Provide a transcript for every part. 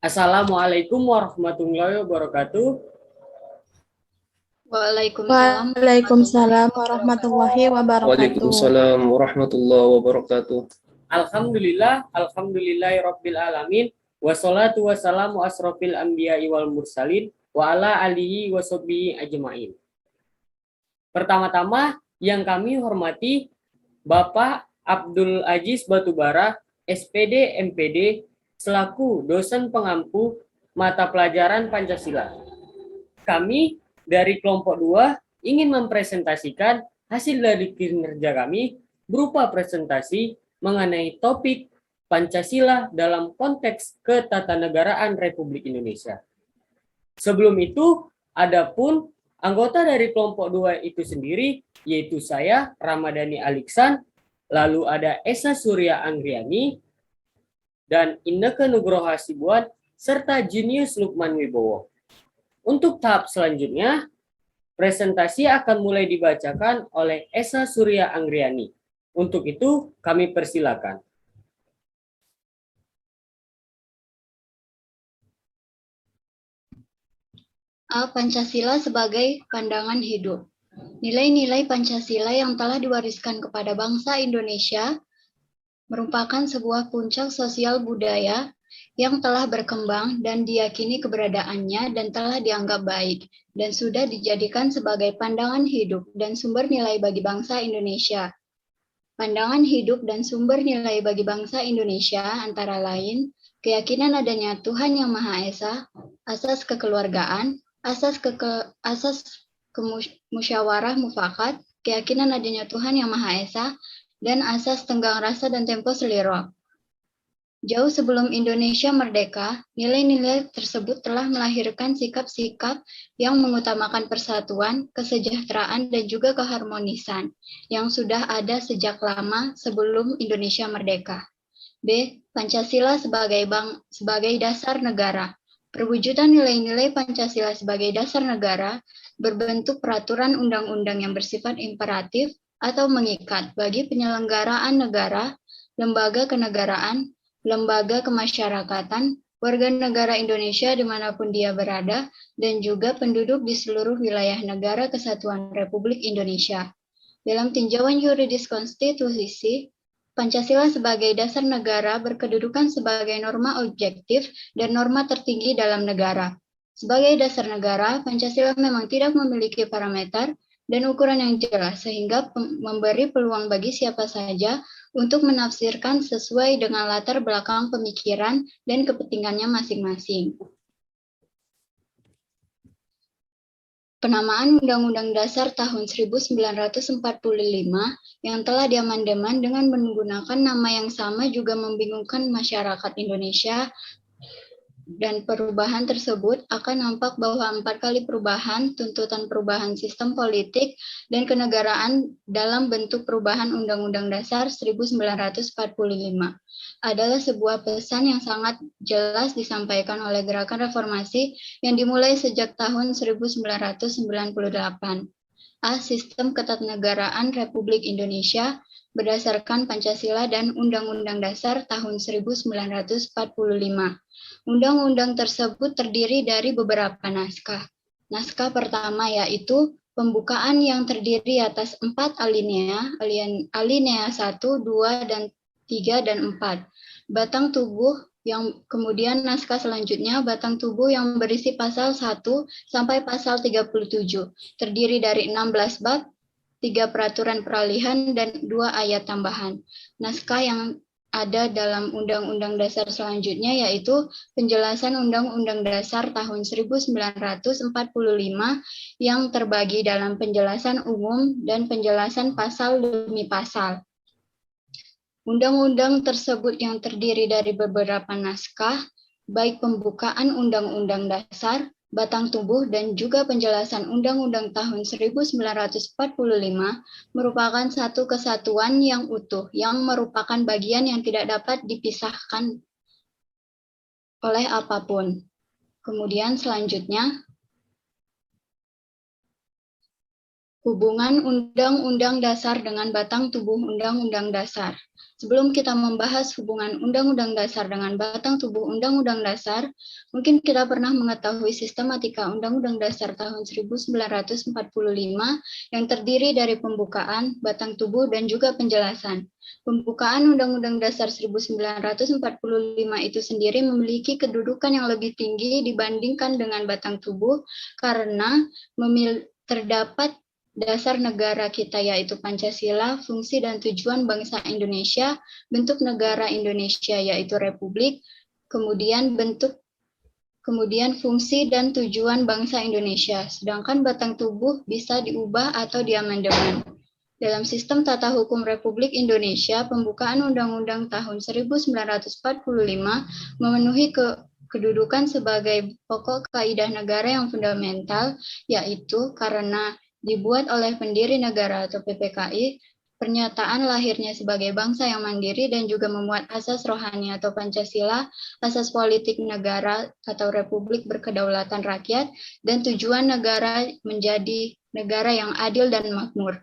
Assalamualaikum warahmatullahi wabarakatuh. Waalaikumsalam Waalaikumsalam warahmatullahi wabarakatuh. Waalaikumsalam warahmatullahi wabarakatuh. Alhamdulillahi rabbil alamin. Wassalatu wassalamu asrofil anbiya'i wal mursalin wa ala alihi wa sahbihi ajma'in. Pertama-tama yang kami hormati Bapak Abdul Aziz Batubara, SPD MPD, selaku dosen pengampu mata pelajaran Pancasila. Kami dari kelompok 2 ingin mempresentasikan hasil dari kinerja kami berupa presentasi mengenai topik Pancasila dalam konteks ketatanegaraan Republik Indonesia. Sebelum itu, adapun anggota dari kelompok 2 itu sendiri, yaitu saya, Ramadhani Aliksan, lalu ada Esa Surya Anggriani, dan Inneke Nugroho Hasibuan, serta Junius Lukman Wibowo. Untuk tahap selanjutnya, presentasi akan mulai dibacakan oleh Esa Surya Anggriani. Untuk itu, kami persilakan. Pancasila sebagai pandangan hidup. Nilai-nilai Pancasila yang telah diwariskan kepada bangsa Indonesia merupakan sebuah puncak sosial budaya yang telah berkembang dan diyakini keberadaannya dan telah dianggap baik dan sudah dijadikan sebagai pandangan hidup dan sumber nilai bagi bangsa Indonesia. Pandangan hidup dan sumber nilai bagi bangsa Indonesia antara lain keyakinan adanya Tuhan Yang Maha Esa, asas kekeluargaan, asas musyawarah mufakat, keyakinan adanya Tuhan Yang Maha Esa, dan asas tenggang rasa dan tempo seliro. Jauh sebelum Indonesia merdeka, nilai-nilai tersebut telah melahirkan sikap-sikap yang mengutamakan persatuan, kesejahteraan, dan juga keharmonisan yang sudah ada sejak lama sebelum Indonesia merdeka. B. Pancasila sebagai dasar negara. Perwujudan nilai-nilai Pancasila sebagai dasar negara berbentuk peraturan undang-undang yang bersifat imperatif atau mengikat bagi penyelenggaraan negara, lembaga kenegaraan, lembaga kemasyarakatan, warga negara Indonesia dimanapun dia berada, dan juga penduduk di seluruh wilayah negara kesatuan Republik Indonesia. Dalam tinjauan yuridis konstitusi, Pancasila sebagai dasar negara berkedudukan sebagai norma objektif dan norma tertinggi dalam negara. Sebagai dasar negara, Pancasila memang tidak memiliki parameter dan ukuran yang jelas sehingga memberi peluang bagi siapa saja untuk menafsirkan sesuai dengan latar belakang pemikiran dan kepentingannya masing-masing. Penamaan Undang-Undang Dasar tahun 1945 yang telah diamandemen dengan menggunakan nama yang sama juga membingungkan masyarakat Indonesia, dan perubahan tersebut akan nampak bahwa 4 kali perubahan, tuntutan perubahan sistem politik dan kenegaraan dalam bentuk perubahan Undang-Undang Dasar 1945 adalah sebuah pesan yang sangat jelas disampaikan oleh gerakan reformasi yang dimulai sejak tahun 1998. Sistem ketatanegaraan Republik Indonesia berdasarkan Pancasila dan Undang-Undang Dasar tahun 1945. Undang-undang tersebut terdiri dari beberapa naskah. Naskah pertama yaitu pembukaan yang terdiri atas 4 alinea 1, 2, dan 3, dan 4. Batang tubuh yang kemudian naskah selanjutnya batang tubuh yang berisi pasal 1 sampai pasal 37, terdiri dari 16 bab, 3 peraturan peralihan, dan 2 ayat tambahan. Naskah yang ada dalam Undang-Undang Dasar selanjutnya yaitu penjelasan Undang-Undang Dasar tahun 1945 yang terbagi dalam penjelasan umum dan penjelasan pasal demi pasal. Undang-undang tersebut yang terdiri dari beberapa naskah, baik pembukaan Undang-Undang Dasar, batang tubuh, dan juga penjelasan Undang-Undang tahun 1945 merupakan satu kesatuan yang utuh, yang merupakan bagian yang tidak dapat dipisahkan oleh apapun. Kemudian selanjutnya, hubungan Undang-Undang Dasar dengan batang tubuh Undang-Undang Dasar. Sebelum kita membahas hubungan Undang-Undang Dasar dengan batang tubuh Undang-Undang Dasar, mungkin kita pernah mengetahui sistematika Undang-Undang Dasar tahun 1945 yang terdiri dari pembukaan, batang tubuh, dan juga penjelasan. Pembukaan Undang-Undang Dasar 1945 itu sendiri memiliki kedudukan yang lebih tinggi dibandingkan dengan batang tubuh karena terdapat dasar negara kita yaitu Pancasila, fungsi dan tujuan bangsa Indonesia, bentuk negara Indonesia yaitu Republik, kemudian fungsi dan tujuan bangsa Indonesia. Sedangkan batang tubuh bisa diubah atau diamandemen. Dalam sistem tata hukum Republik Indonesia, pembukaan Undang-Undang tahun 1945 memenuhi kedudukan sebagai pokok kaidah negara yang fundamental, yaitu karena dibuat oleh pendiri negara atau PPKI, pernyataan lahirnya sebagai bangsa yang mandiri dan juga memuat asas rohani atau Pancasila, asas politik negara atau Republik berkedaulatan rakyat, dan tujuan negara menjadi negara yang adil dan makmur.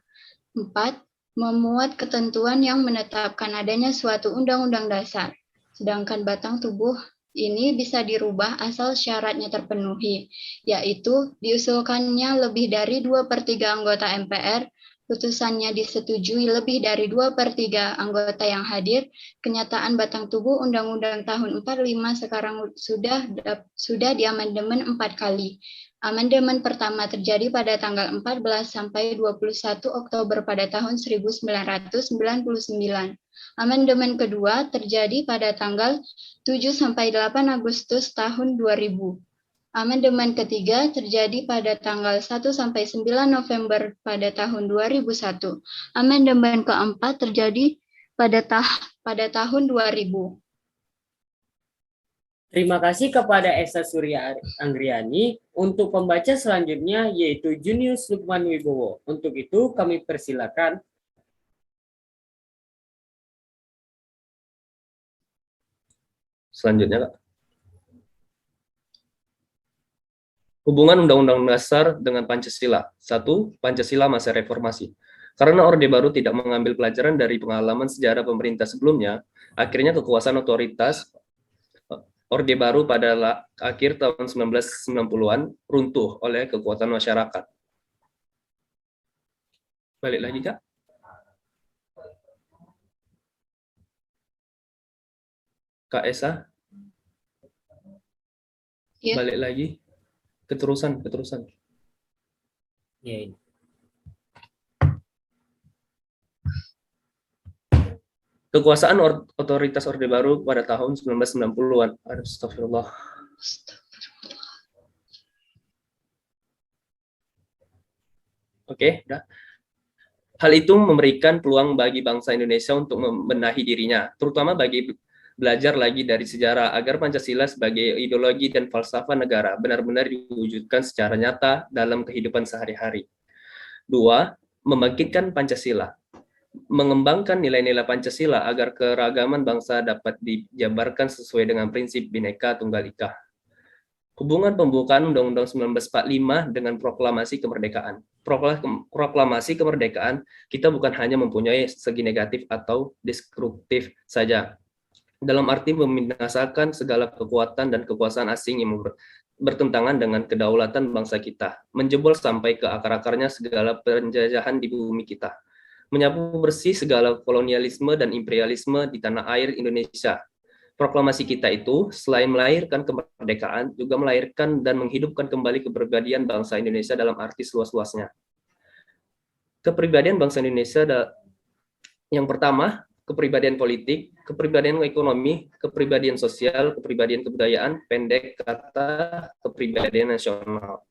4. Memuat ketentuan yang menetapkan adanya suatu undang-undang dasar. Sedangkan batang tubuh ini bisa dirubah asal syaratnya terpenuhi, yaitu diusulkannya lebih dari 2/3 anggota MPR, putusannya disetujui lebih dari 2/3 anggota yang hadir, kenyataan batang tubuh Undang-Undang tahun 45 sekarang sudah diamandemen 4 kali. Amandemen pertama terjadi pada tanggal 14 sampai 21 Oktober pada tahun 1999. Amandemen kedua terjadi pada tanggal 7 sampai 8 Agustus tahun 2000. Amandemen ketiga terjadi pada tanggal 1 sampai 9 November pada tahun 2001. Amandemen keempat terjadi pada tahun 2000. Terima kasih kepada Esa Surya Anggriani. Untuk pembaca selanjutnya yaitu Junius Lukman Wibowo. Untuk itu kami persilakan. Selanjutnya, Kak. Hubungan Undang-Undang Dasar dengan Pancasila. 1. Pancasila masa reformasi. Karena Orde Baru tidak mengambil pelajaran dari pengalaman sejarah pemerintah sebelumnya, akhirnya kekuasaan otoritas Orde Baru pada akhir tahun 1990-an runtuh oleh kekuatan masyarakat. Balik lagi, Kak. Kak Esa. Ya. Balik lagi. Keterusan. Ya, ini. Kekuasaan otoritas Orde Baru pada tahun 1990-an. Astagfirullah. Oke, udah. Hal itu memberikan peluang bagi bangsa Indonesia untuk membenahi dirinya, terutama bagi belajar lagi dari sejarah agar Pancasila sebagai ideologi dan falsafah negara benar-benar diwujudkan secara nyata dalam kehidupan sehari-hari. 2. Membangkitkan Pancasila. Mengembangkan nilai-nilai Pancasila agar keragaman bangsa dapat dijabarkan sesuai dengan prinsip Bhinneka Tunggal Ika. Hubungan pembukaan Undang-Undang 1945 dengan proklamasi kemerdekaan. Proklamasi kemerdekaan kita bukan hanya mempunyai segi negatif atau destruktif saja, dalam arti membinasakan segala kekuatan dan kekuasaan asing yang bertentangan dengan kedaulatan bangsa kita, menjebol sampai ke akar-akarnya segala penjajahan di bumi kita, menyapu bersih segala kolonialisme dan imperialisme di tanah air Indonesia. Proklamasi kita itu, selain melahirkan kemerdekaan, juga melahirkan dan menghidupkan kembali kepribadian bangsa Indonesia dalam arti seluas-luasnya. Kepribadian bangsa Indonesia yang pertama, kepribadian politik, kepribadian ekonomi, kepribadian sosial, kepribadian kebudayaan, pendek kata kepribadian nasional.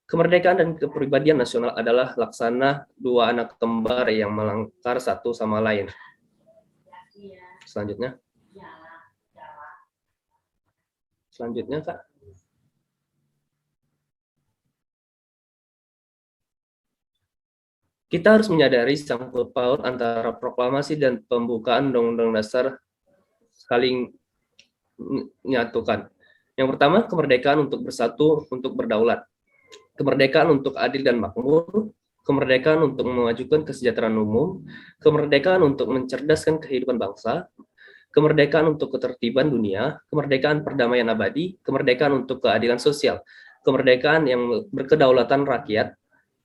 Kemerdekaan dan kepribadian nasional adalah laksana dua anak kembar yang melingkar satu sama lain. Selanjutnya, Kak. Kita harus menyadari sangkut paut antara proklamasi dan pembukaan Undang-Undang Dasar saling menyatukan. Yang pertama, kemerdekaan untuk bersatu, untuk berdaulat. Kemerdekaan untuk adil dan makmur, kemerdekaan untuk memajukan kesejahteraan umum, kemerdekaan untuk mencerdaskan kehidupan bangsa, kemerdekaan untuk ketertiban dunia, kemerdekaan perdamaian abadi, kemerdekaan untuk keadilan sosial, kemerdekaan yang berkedaulatan rakyat,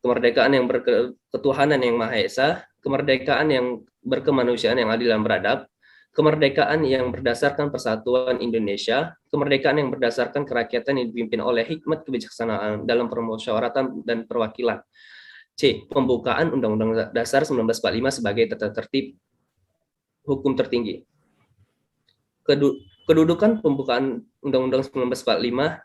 kemerdekaan yang berketuhanan yang Maha Esa, kemerdekaan yang berkemanusiaan yang adil dan beradab, kemerdekaan yang berdasarkan persatuan Indonesia, kemerdekaan yang berdasarkan kerakyatan yang dipimpin oleh hikmat kebijaksanaan dalam permusyawaratan dan perwakilan. C. Pembukaan Undang-Undang Dasar 1945 sebagai tata tertib hukum tertinggi. Kedudukan pembukaan Undang-Undang 1945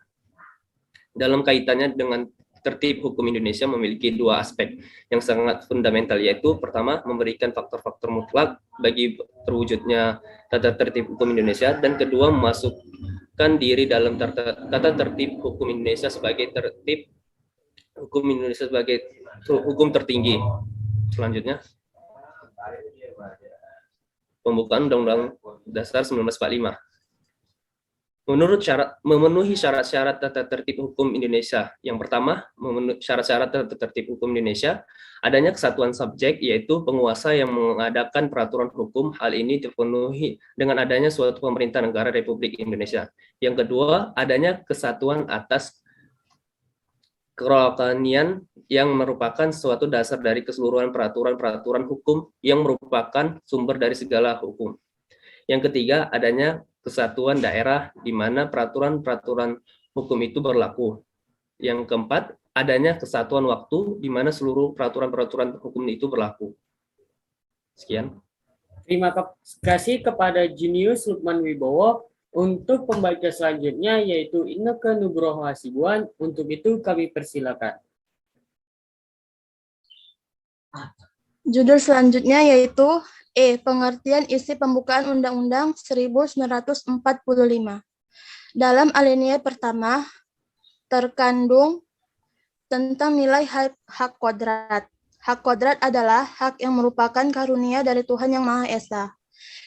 dalam kaitannya dengan tertib hukum Indonesia memiliki dua aspek yang sangat fundamental, yaitu pertama, memberikan faktor-faktor mutlak bagi terwujudnya tata tertib hukum Indonesia, dan kedua, memasukkan diri dalam tata tertib hukum Indonesia sebagai tertib hukum Indonesia sebagai hukum tertinggi. Selanjutnya, pembukaan Undang-Undang Dasar 1945. Memenuhi syarat-syarat tata tertib hukum Indonesia. Yang pertama, memenuhi syarat-syarat tata tertib hukum Indonesia, adanya kesatuan subjek, yaitu penguasa yang mengadakan peraturan hukum. Hal ini dipenuhi dengan adanya suatu pemerintah negara Republik Indonesia. Yang kedua, adanya kesatuan atas kerohanian yang merupakan suatu dasar dari keseluruhan peraturan-peraturan hukum yang merupakan sumber dari segala hukum. Yang ketiga, adanya kesatuan daerah di mana peraturan-peraturan hukum itu berlaku. Yang keempat, adanya kesatuan waktu di mana seluruh peraturan-peraturan hukum itu berlaku. Sekian. Terima kasih kepada Junius Lukman Wibowo. Untuk pembaca selanjutnya yaitu Inneke Nugroho Hasibuan. Untuk itu kami persilakan. Judul selanjutnya yaitu pengertian isi pembukaan Undang-Undang 1945. Dalam alinea pertama, terkandung tentang nilai hak kodrat. Hak kodrat adalah hak yang merupakan karunia dari Tuhan Yang Maha Esa,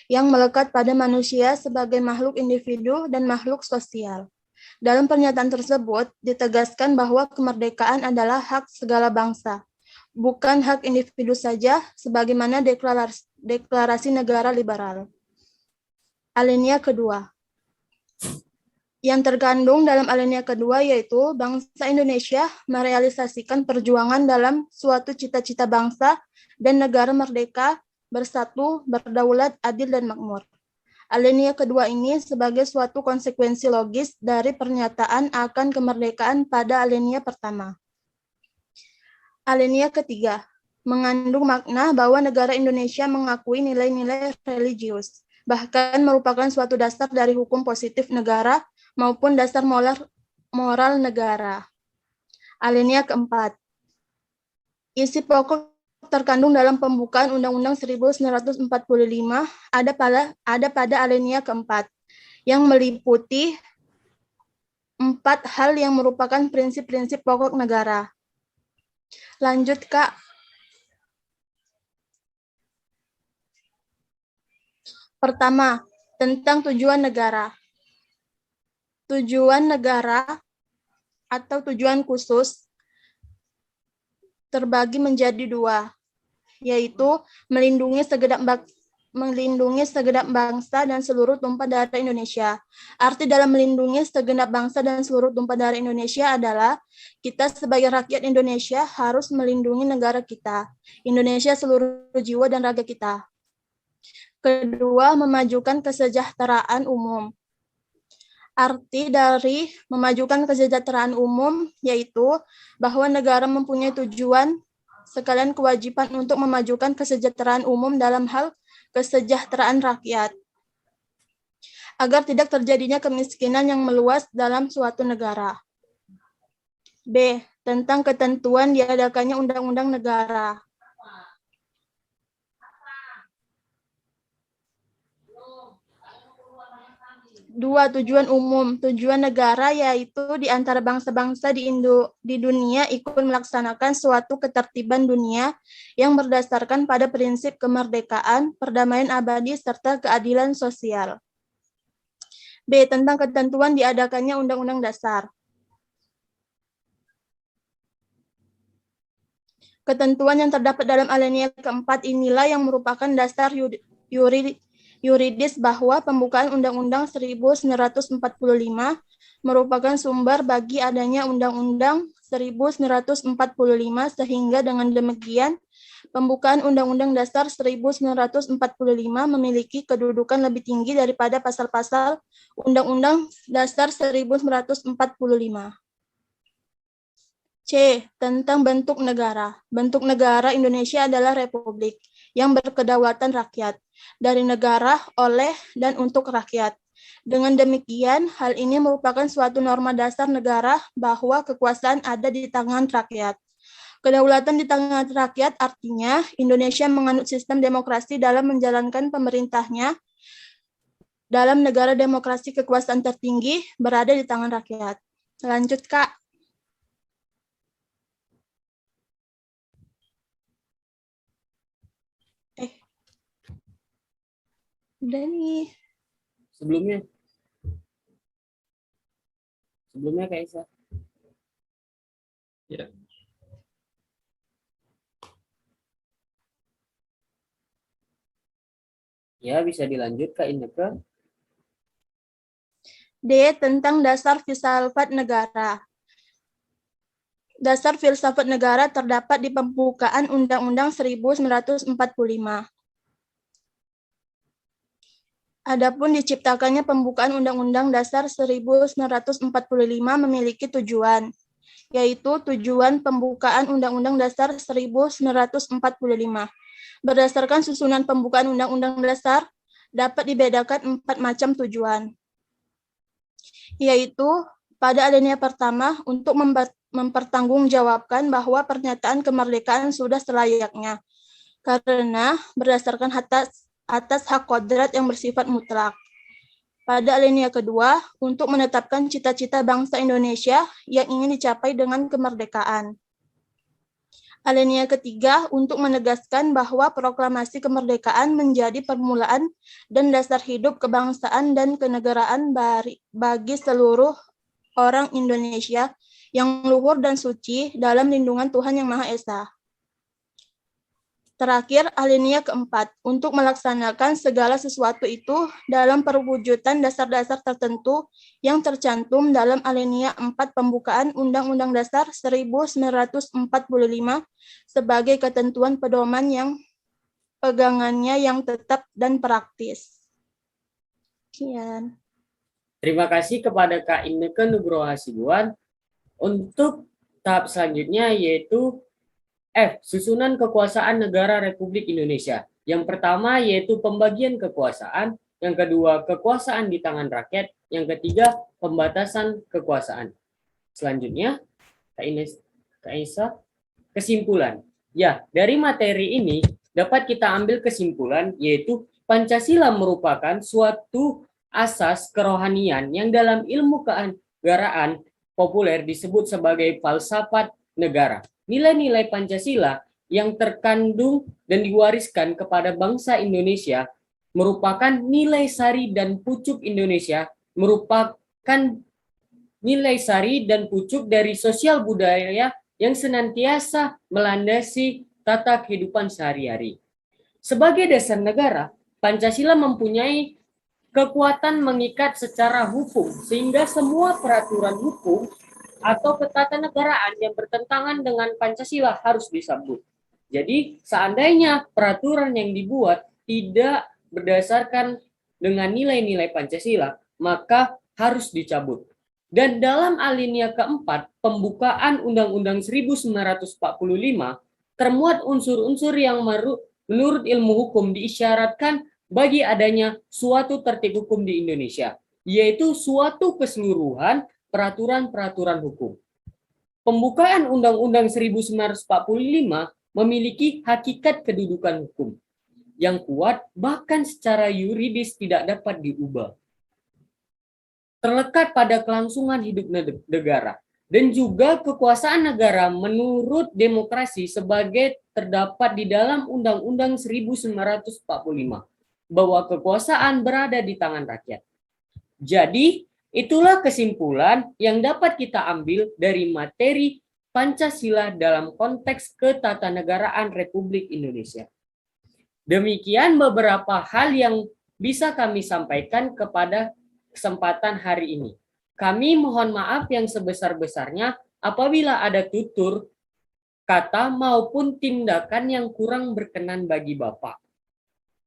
yang melekat pada manusia sebagai makhluk individu dan makhluk sosial. Dalam pernyataan tersebut, ditegaskan bahwa kemerdekaan adalah hak segala bangsa, bukan hak individu saja, sebagaimana deklarasi negara liberal. Alinea kedua. Yang terkandung dalam alinea kedua yaitu bangsa Indonesia merealisasikan perjuangan dalam suatu cita-cita bangsa dan negara merdeka, bersatu, berdaulat, adil, dan makmur. Alinea kedua ini sebagai suatu konsekuensi logis dari pernyataan akan kemerdekaan pada alinea pertama. Alinea ketiga, mengandung makna bahwa negara Indonesia mengakui nilai-nilai religius, bahkan merupakan suatu dasar dari hukum positif negara maupun dasar moral negara. Alinea keempat, isi pokok terkandung dalam pembukaan Undang-Undang 1945 ada pada alinea keempat, yang meliputi 4 hal yang merupakan prinsip-prinsip pokok negara. Lanjut, Kak. Pertama, tentang tujuan negara. Tujuan negara atau tujuan khusus terbagi menjadi 2, yaitu melindungi segenap bangsa dan seluruh tumpah darah Indonesia. Arti dalam melindungi segenap bangsa dan seluruh tumpah darah Indonesia adalah kita sebagai rakyat Indonesia harus melindungi negara kita, Indonesia seluruh jiwa dan raga kita. Kedua, memajukan kesejahteraan umum. Arti dari memajukan kesejahteraan umum yaitu bahwa negara mempunyai tujuan sekalian kewajiban untuk memajukan kesejahteraan umum dalam hal kesejahteraan rakyat, agar tidak terjadinya kemiskinan yang meluas dalam suatu negara. B. Tentang ketentuan diadakannya undang-undang negara. 2. Tujuan umum. Tujuan negara yaitu di antara bangsa-bangsa di dunia ikut melaksanakan suatu ketertiban dunia yang berdasarkan pada prinsip kemerdekaan, perdamaian abadi, serta keadilan sosial. B. Tentang ketentuan diadakannya Undang-Undang Dasar. Ketentuan yang terdapat dalam alinea keempat inilah yang merupakan dasar yuridis bahwa pembukaan Undang-Undang 1945 merupakan sumber bagi adanya Undang-Undang 1945 sehingga dengan demikian pembukaan Undang-Undang Dasar 1945 memiliki kedudukan lebih tinggi daripada pasal-pasal Undang-Undang Dasar 1945. C. Tentang bentuk negara. Bentuk negara Indonesia adalah republik yang berkedaulatan rakyat, dari negara, oleh, dan untuk rakyat. Dengan demikian, hal ini merupakan suatu norma dasar negara bahwa kekuasaan ada di tangan rakyat. Kedaulatan di tangan rakyat artinya Indonesia menganut sistem demokrasi dalam menjalankan pemerintahnya. Dalam negara demokrasi, kekuasaan tertinggi berada di tangan rakyat. Lanjut, Kak. Udah nih. Sebelumnya Kak Isa. Ya. Ya, bisa dilanjut Kak Inneke. D. Tentang dasar filsafat negara. Dasar filsafat negara terdapat di pembukaan Undang-Undang 1945. Adapun diciptakannya pembukaan Undang-Undang Dasar 1945 memiliki tujuan, yaitu tujuan pembukaan Undang-Undang Dasar 1945. Berdasarkan susunan pembukaan Undang-Undang Dasar, dapat dibedakan 4 macam tujuan, yaitu pada alinea pertama untuk mempertanggungjawabkan bahwa pernyataan kemerdekaan sudah selayaknya, karena berdasarkan atas hak kodrat yang bersifat mutlak. Pada alinea kedua, untuk menetapkan cita-cita bangsa Indonesia yang ingin dicapai dengan kemerdekaan. Alinea ketiga, untuk menegaskan bahwa proklamasi kemerdekaan menjadi permulaan dan dasar hidup kebangsaan dan kenegaraan bagi seluruh orang Indonesia yang luhur dan suci dalam lindungan Tuhan Yang Maha Esa. Terakhir, alinea keempat, untuk melaksanakan segala sesuatu itu dalam perwujudan dasar-dasar tertentu yang tercantum dalam alinea 4 pembukaan Undang-Undang Dasar 1945 sebagai ketentuan pedoman yang pegangannya yang tetap dan praktis. Sekian. Terima kasih kepada Kak Inneke Nugroho Hasibuan. Untuk tahap selanjutnya yaitu F. Susunan kekuasaan negara Republik Indonesia. Yang pertama yaitu pembagian kekuasaan. Yang kedua, kekuasaan di tangan rakyat. Yang ketiga, pembatasan kekuasaan. Selanjutnya, Kak Isa, kesimpulan. Ya, dari materi ini dapat kita ambil kesimpulan yaitu Pancasila merupakan suatu asas kerohanian yang dalam ilmu kenegaraan populer disebut sebagai falsafat negara. Nilai-nilai Pancasila yang terkandung dan diwariskan kepada bangsa Indonesia merupakan nilai sari dan pucuk Indonesia, merupakan nilai sari dan pucuk dari sosial budaya yang senantiasa melandasi tata kehidupan sehari-hari. Sebagai dasar negara, Pancasila mempunyai kekuatan mengikat secara hukum, sehingga semua peraturan hukum atau ketatanegaraan yang bertentangan dengan Pancasila harus disambut. Jadi, seandainya peraturan yang dibuat tidak berdasarkan dengan nilai-nilai Pancasila, maka harus dicabut. Dan dalam alinea keempat, pembukaan Undang-Undang 1945, termuat unsur-unsur yang menurut ilmu hukum diisyaratkan bagi adanya suatu tertib hukum di Indonesia, yaitu suatu keseluruhan peraturan-peraturan hukum. Pembukaan Undang-Undang 1945 memiliki hakikat kedudukan hukum yang kuat, bahkan secara yuridis tidak dapat diubah. Terlekat pada kelangsungan hidup negara dan juga kekuasaan negara menurut demokrasi sebagai terdapat di dalam Undang-Undang 1945 bahwa kekuasaan berada di tangan rakyat. Jadi, itulah kesimpulan yang dapat kita ambil dari materi Pancasila dalam konteks ketatanegaraan Republik Indonesia. Demikian beberapa hal yang bisa kami sampaikan kepada kesempatan hari ini. Kami mohon maaf yang sebesar-besarnya apabila ada tutur kata maupun tindakan yang kurang berkenan bagi Bapak.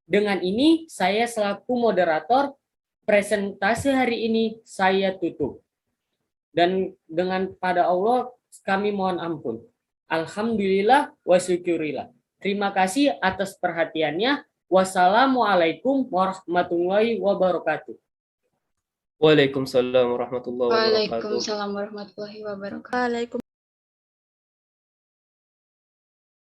Dengan ini, saya selaku moderator presentasi hari ini saya tutup. Dan dengan pada Allah kami mohon ampun. Alhamdulillah wa syukurillah. Terima kasih atas perhatiannya. Wassalamualaikum warahmatullahi wabarakatuh. Waalaikumsalam warahmatullahi wabarakatuh. Waalaikumsalam warahmatullahi wabarakatuh. Waalaikumsalam.